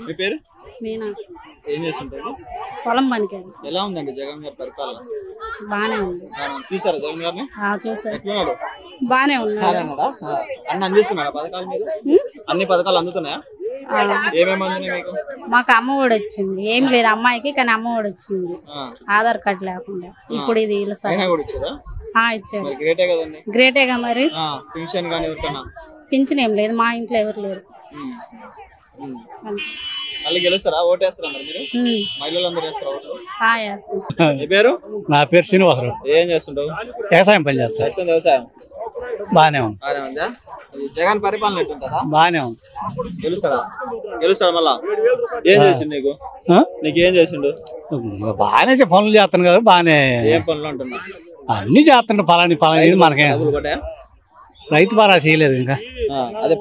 మీ పేరు? మీనా. ఏం చేస్తుంటారు? పొలం పనికి. ఎలా ఉందండి జగన్ గారి పరిపాలన? బానే ఉంది. చూసారా జగన్ గారిని? చూసారు. ఎట్లున్నాడు? బానే ఉన్నాడు. అన్ని అందిస్తున్నాడా పథకాలు? మీరు అన్ని పథకాలు అందుతున్నాయా? ఏమేమి అందినాయి మీకు? మాకు అమ్మ ఒడి వచ్చింది. ఏం లేదు అమ్మాయికి, కానీ అమ్మ ఒడి వచ్చింది ఆధార్ కార్డు లేకుండా. ఇప్పుడు ఇది ఇచ్చారు. గ్రేటే కదండి. గ్రేటేగా మరి. పెన్షన్ కానీ ఎవరికన్నా? పింఛన్ ఏం లేదు, మా ఇంట్లో ఎవరు లేరు. మళ్ళీ గెలుస్తారా? ఓటేస్తారా మరి మీరు? మహిళలందరూ వేస్తారా ఓటు? వేస్తాం. మీ పేరు? నా పేరు శ్రీనివాసరావు. ఏం చేస్తుంటావు? వ్యవసాయం పని చేస్తా. వ్యవసాయం బానే ఉంది. ఉందా? జగన్ పరిపాలన ఎట్టుందా? బానే ఉంది. గెలుస్తాడా మళ్ళా? ఏం చేసిండు నీకు? నీకేం చేసిండు? బాగానే పనులు చేస్తాను కదా. బానే ఏం పనులు అంటున్నా? అన్ని చేస్తుండ్రు. పలాని మనకే రైతు భరోసా చేయలేదు ఇంకా. అదే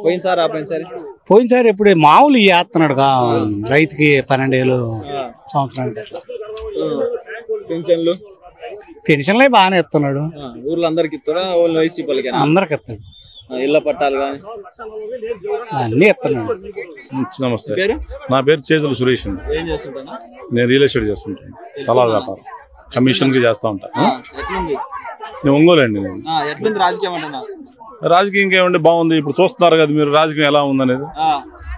పోయినసారి ఎప్పుడు మామూలు చేస్తున్నాడు రైతుకి 12,000 సంవత్సరానికి. పెన్షన్లే బాగానే ఇస్తున్నాడు. ఊర్లో అందరికి ఇస్తారా? వైసీపీలకి అందరికి ఇస్తాడు. ఇళ్ల పట్టాలు కానీ అన్ని ఇస్తున్నాడు. నమస్తే, నా పేరు చేజల సురేష్ అండి. ఏం చేస్తుంటా? నేను రియల్ ఎస్టేట్ చేస్తుంటాను. స్థలాల వ్యాపారం కమిషన్ కి చేస్తా ఉంటా. ఎట్లుంది? నేను ఒంగోలు అండి. నేను ఎట్లుంది రాజకీయం అంటున్నా? రాజకీయం ఇంకేమంటే బాగుంది. ఇప్పుడు చూస్తున్నారు కదా మీరు రాజకీయం ఎలా ఉందనేది.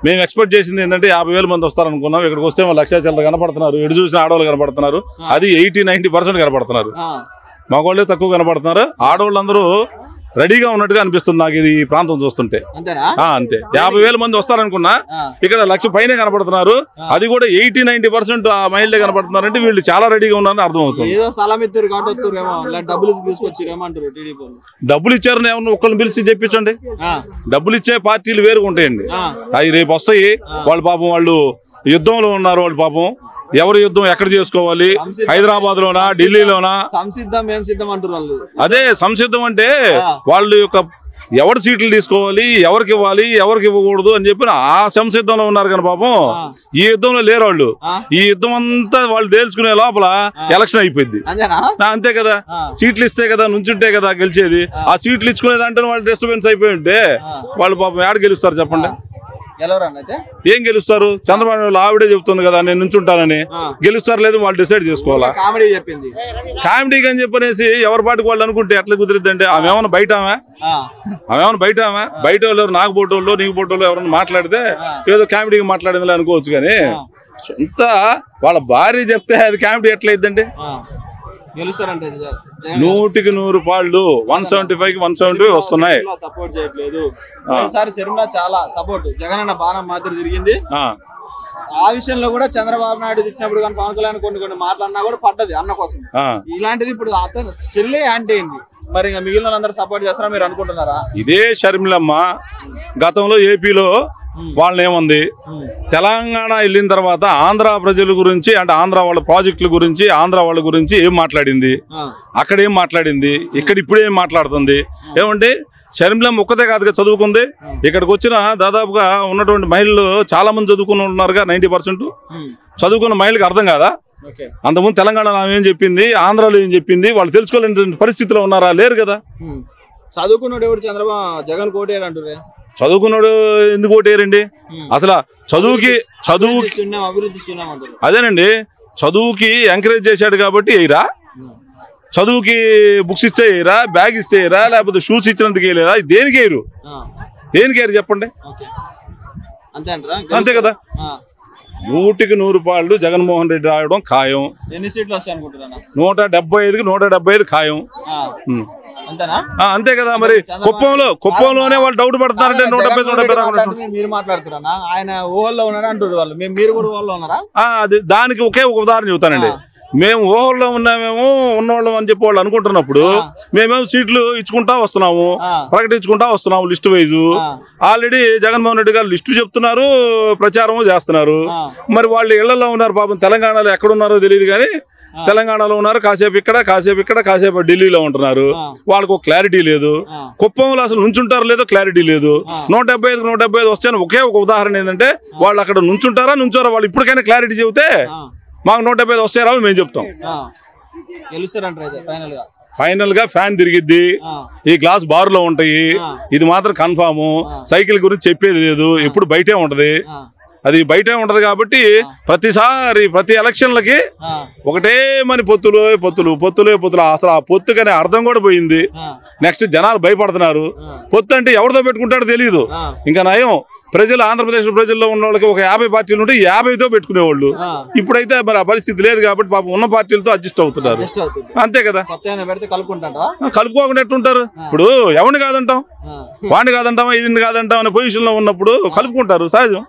మేము ఎక్స్పెక్ట్ చేసింది ఏంటంటే 50,000 మంది వస్తారనుకున్నాం. ఇక్కడికి వస్తే 1,00,000 చిల్లర కనపడుతున్నారు. ఎటు చూసిన ఆడవాళ్ళు కనపడుతున్నారు. అది 80-90% కనపడుతున్నారు. మగవాళ్ళే తక్కువ కనపడుతున్నారు. ఆడవాళ్ళందరూ రెడీగా ఉన్నట్టుగా అనిపిస్తుంది నాకు ఇది ప్రాంతం చూస్తుంటే. అంతే. 50,000 మంది వస్తారనుకున్నా, ఇక్కడ 1,00,000 పైనే కనపడుతున్నారు. అది కూడా 80-90% ఆ మహిళలే కనపడుతున్నారు. అంటే వీళ్ళు చాలా రెడీగా ఉన్నారని అర్థమవుతుంది. డబ్బులు ఇచ్చారని ఏమన్నా ఒక్కరిని పిలిచి చెప్పించండి. డబ్బులు ఇచ్చే పార్టీలు వేరుగా ఉంటాయండి. అవి రేపు వస్తాయి. వాళ్ళు పాపం వాళ్ళు యుద్ధంలో ఉన్నారు. వాళ్ళు పాపం ఎవరు యుద్ధం ఎక్కడ చేసుకోవాలి? హైదరాబాద్ లోనా, ఢిల్లీలోనా? అదే సంసిద్ధం అంటే వాళ్ళు యొక్క ఎవరు సీట్లు తీసుకోవాలి, ఎవరికి ఇవ్వాలి, ఎవరికి ఇవ్వకూడదు అని చెప్పి ఆ సంసిద్ధంలో ఉన్నారు. కానీ పాపం ఈ యుద్ధంలో లేరు వాళ్ళు. ఈ యుద్ధం అంతా వాళ్ళు తేల్చుకునే లోపల ఎలక్షన్ అయిపోయింది. అంతే కదా. సీట్లు ఇస్తే కదా, నుంచుంటే కదా గెలిచేది. ఆ సీట్లు ఇచ్చుకునే దాంట్లో వాళ్ళు డిస్టర్బెన్స్ అయిపోయి ఉంటే వాళ్ళు పాపం ఏడ గెలుస్తారు చెప్పండి? ఏం గెలుస్తారు? చంద్రబాబు నాయుడు ఆవిడే చెప్తుంది కదా నేను నుంచుంటానని. గెలుస్తారు లేదు వాళ్ళు డిసైడ్ చేసుకోవాలా? కామెడీకి అని చెప్పనేసి ఎవరి పాటికి వాళ్ళు అనుకుంటే ఎట్లా కుదిరిద్ది అంటే ఆమె ఏమన్నా బయట బయట వాళ్ళు నాకు పోటోళ్ళు నీకు పోటోళ్ళు ఎవరన్నా మాట్లాడితే ఏదో కామెడీకి మాట్లాడింది అనుకోవచ్చు. కానీ సొంత వాళ్ళ భార్య చెప్తే అది కామెడీ ఎట్లయిద్దంటే 100కి 100 పాళ్ళు 175కి 170 వస్తున్నాయి. సపోర్ట్ చేయట్లేదు. చాలా సపోర్ట్ జగన్ అన్న బాణం మాదిరి తిరిగింది. ఆ విషయంలో కూడా చంద్రబాబు నాయుడు తిట్టినప్పుడు కానీ పవన్ కళ్యాణ్ కొన్ని మాట్లాడినా కూడా పడ్డది అన్న కోసం. ఇలాంటిది ఇప్పుడు అతను చెల్లె అంటే ఏంది మరి? మిగిలిన వాళ్ళందరూ సపోర్ట్ చేస్తారా మీరు అనుకుంటున్నారా? ఇదే షర్మిలమ్మ గతంలో ఏపీలో వాళ్ళని ఏముంది, తెలంగాణ వెళ్ళిన తర్వాత ఆంధ్ర ప్రజల గురించి అంటే ఆంధ్ర వాళ్ళ ప్రాజెక్టుల గురించి ఆంధ్ర వాళ్ళ గురించి ఏం మాట్లాడింది, అక్కడ ఏం మాట్లాడింది, ఇక్కడ ఇప్పుడు ఏం మాట్లాడుతుంది? ఏమంటే షర్మిలమ్మ ఒక్కతే కాదుగా చదువుకుంది. ఇక్కడికి వచ్చిన దాదాపుగా ఉన్నటువంటి మహిళలు చాలా మంది చదువుకుని ఉన్నారుగా. 90% చదువుకున్న మహిళలకు అర్థం కాదా? అంతకుముందు తెలంగాణలో ఆమె ఏం చెప్పింది, ఆంధ్రాలో ఏం చెప్పింది వాళ్ళు తెలుసుకోలేని పరిస్థితిలో ఉన్నారా? లేరు కదా. చదువుకున్నాడు ఎవరు? చంద్రబాబు జగన్ కోటేరు అంటారు. చదువుకున్నాడు ఎందుకు ఓటేరండి? అసలు చదువుకి అదేనండి, చదువుకి ఎంకరేజ్ చేశాడు కాబట్టి ఎయిరా. చదువుకి బుక్స్ ఇస్తే ఎయిరా, బ్యాగ్ ఇస్తే ఎయిరా, లేకపోతే షూస్ ఇచ్చినందుకు వేయలేదా? దేనికి ఎయిరు? దేనికి ఎయిరు చెప్పండి? అంతే కదా. 100కి 100 పాళ్ళు జగన్మోహన్ రెడ్డి రావడం ఖాయం. ఎన్ని సీట్లు వస్తాయి అనుకుంటున్నా? 175కి 175 ఖాయం. అంతే కదా. మరి కుప్పంలోనే వాళ్ళు డౌట్ పడుతున్నారంటే 170 మీరు మాట్లాడుతున్నారా? ఆయన ఊహల్లో ఉన్నారా అంటారు వాళ్ళు. మీరు కూడా ఊహల్లో ఉన్నారా? అది దానికి ఒకే ఒక ఉదాహరణ చెబుతానండి. మేము ఊహల్లో ఉన్నామేమో ఉన్నవాళ్ళం అని చెప్పి వాళ్ళు అనుకుంటున్నప్పుడు మేమేమో సీట్లు ఇచ్చుకుంటా వస్తున్నాము, ప్రకటించుకుంటా వస్తున్నాము list wise. Already Jaganmohan Reddy గారు లిస్టు చెప్తున్నారు, ప్రచారము చేస్తున్నారు. మరి వాళ్ళు ఇళ్లలో ఉన్నారు పాపం. తెలంగాణలో ఎక్కడున్నారో తెలియదు కానీ తెలంగాణలో ఉన్నారు. కాసేపు ఇక్కడ, కాసేపు ఢిల్లీలో ఉంటున్నారు. వాళ్ళకు ఒక క్లారిటీ లేదు. కుప్పంలో అసలు నుంచుంటారో లేదో క్లారిటీ లేదు. 175 వస్తాయని ఒకే ఒక ఉదాహరణ ఏంటంటే వాళ్ళు అక్కడ నుంచుంటారా నుంచోరా వాళ్ళు ఇప్పటికైనా క్లారిటీ చెబితే మాకు 175 వస్తాయా మేము చెప్తాం. ఫైనల్ గా ఫ్యాన్ తిరిగిద్ది, ఈ గ్లాస్ బార్లో ఉంటాయి. ఇది మాత్రం కన్ఫాము. సైకిల్ గురించి చెప్పేది లేదు, ఎప్పుడు బయటే ఉంటది. అది బయటే ఉంటది కాబట్టి ప్రతిసారి ప్రతి ఎలక్షన్లకి ఒకటే మని పొత్తులు అసలు ఆ పొత్తుకనే అర్థం కూడా పోయింది. నెక్స్ట్ జనాలు భయపడుతున్నారు. పొత్తు అంటే ఎవరితో పెట్టుకుంటాడో తెలియదు. ఇంకా నయం ప్రజలు ఆంధ్రప్రదేశ్ ప్రజల్లో ఉన్న వాళ్ళకి ఒక 50 పార్టీలు ఉంటే 50తో పెట్టుకునేవాళ్ళు. ఇప్పుడైతే మరి ఆ పరిస్థితి లేదు కాబట్టి పాపం ఉన్న పార్టీలతో అడ్జస్ట్ అవుతున్నారు. అంతే కదా, కలుపుకోకుండా ఎట్టుంటారు? ఇప్పుడు ఎవరిని కాదంటాం, వాడిని కాదంటామా, ఇది కాదంటాం అనే పొజిషన్ లో ఉన్నప్పుడు కలుపుకుంటారు, సహజం.